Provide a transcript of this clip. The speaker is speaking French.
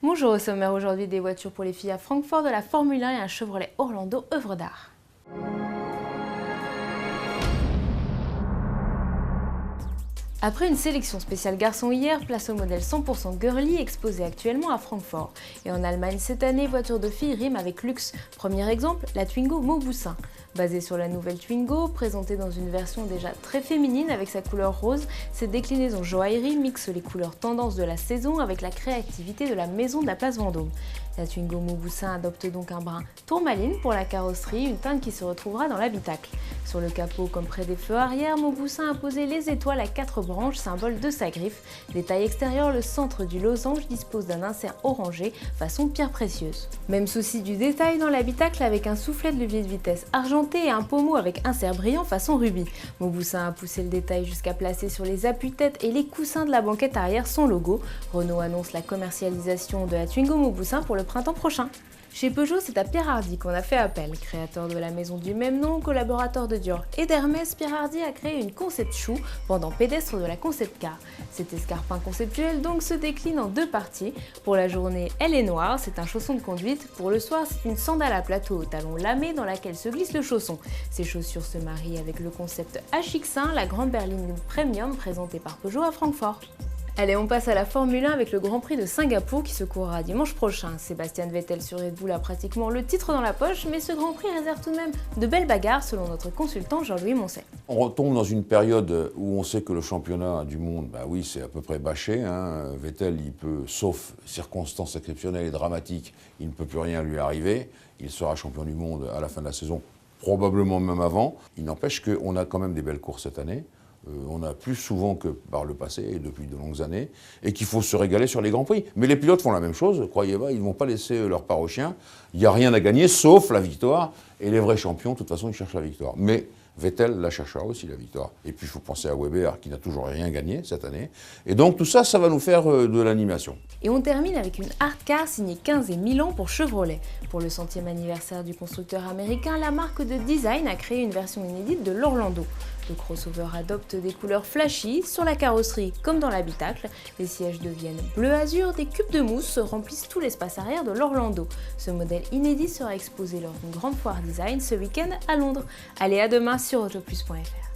Bonjour, au sommaire aujourd'hui des voitures pour les filles à Francfort, de la Formule 1 et un Chevrolet Orlando œuvre d'art. Après une sélection spéciale garçon hier, place au modèle 100% girly exposé actuellement à Francfort. Et en Allemagne cette année, voiture de filles rime avec luxe. Premier exemple, la Twingo Mauboussin. Basée sur la nouvelle Twingo, présentée dans une version déjà très féminine avec sa couleur rose, cette déclinaison joaillerie mixe les couleurs tendances de la saison avec la créativité de la maison de la place Vendôme. La Twingo Mauboussin adopte donc un brin tourmaline pour la carrosserie, une teinte qui se retrouvera dans l'habitacle. Sur le capot, comme près des feux arrière, Mauboussin a posé les étoiles à 4 branches, symbole de sa griffe. Détail extérieur, le centre du losange dispose d'un insert orangé, façon pierre précieuse. Même souci du détail dans l'habitacle avec un soufflet de levier de vitesse argenté et un pommeau avec insert brillant façon rubis. Mauboussin a poussé le détail jusqu'à placer sur les appuis-têtes et les coussins de la banquette arrière son logo. Renault annonce la commercialisation de la Twingo Mauboussin pour le printemps prochain. Chez Peugeot, c'est à Pierre Hardy qu'on a fait appel. Créateur de la maison du même nom, collaborateur de Dior et d'Hermès, Pierre Hardy a créé une concept shoe pendant pédestre de la concept car. Cet escarpin conceptuel donc se décline en deux parties. Pour la journée, elle est noire, c'est un chausson de conduite. Pour le soir, c'est une sandale à plateau au talon lamé dans laquelle se glisse le chausson. Ces chaussures se marient avec le concept HX1, la grande berline premium présentée par Peugeot à Francfort. Allez, on passe à la Formule 1 avec le Grand Prix de Singapour qui se courra dimanche prochain. Sébastien Vettel sur Red Bull a pratiquement le titre dans la poche, mais ce Grand Prix réserve tout de même de belles bagarres selon notre consultant Jean-Louis Moncet. On retombe dans une période où on sait que le championnat du monde, oui, c'est à peu près bâché. Vettel, il peut, sauf circonstances exceptionnelles et dramatiques, il ne peut plus rien lui arriver. Il sera champion du monde à la fin de la saison, probablement même avant. Il n'empêche qu'on a quand même des belles courses cette année. On a plus souvent que par le passé et depuis de longues années, et qu'il faut se régaler sur les Grands Prix. Mais les pilotes font la même chose, croyez-moi, ils ne vont pas laisser leur part aux chiens. Il n'y a rien à gagner, sauf la victoire, et les vrais champions, de toute façon, ils cherchent la victoire. Mais Vettel la cherchera aussi, la victoire. Et puis il faut penser à Weber, qui n'a toujours rien gagné cette année. Et donc tout ça, ça va nous faire de l'animation. Et on termine avec une Art Car signée 15 et 1000 ans pour Chevrolet. Pour le 100e anniversaire du constructeur américain, la marque de design a créé une version inédite de l'Orlando. Le crossover adopte des couleurs flashy sur la carrosserie comme dans l'habitacle. Les sièges deviennent bleu azur, des cubes de mousse remplissent tout l'espace arrière de l'Orlando. Ce modèle inédit sera exposé lors d'une grande foire design ce week-end à Londres. Allez, à demain sur autoplus.fr.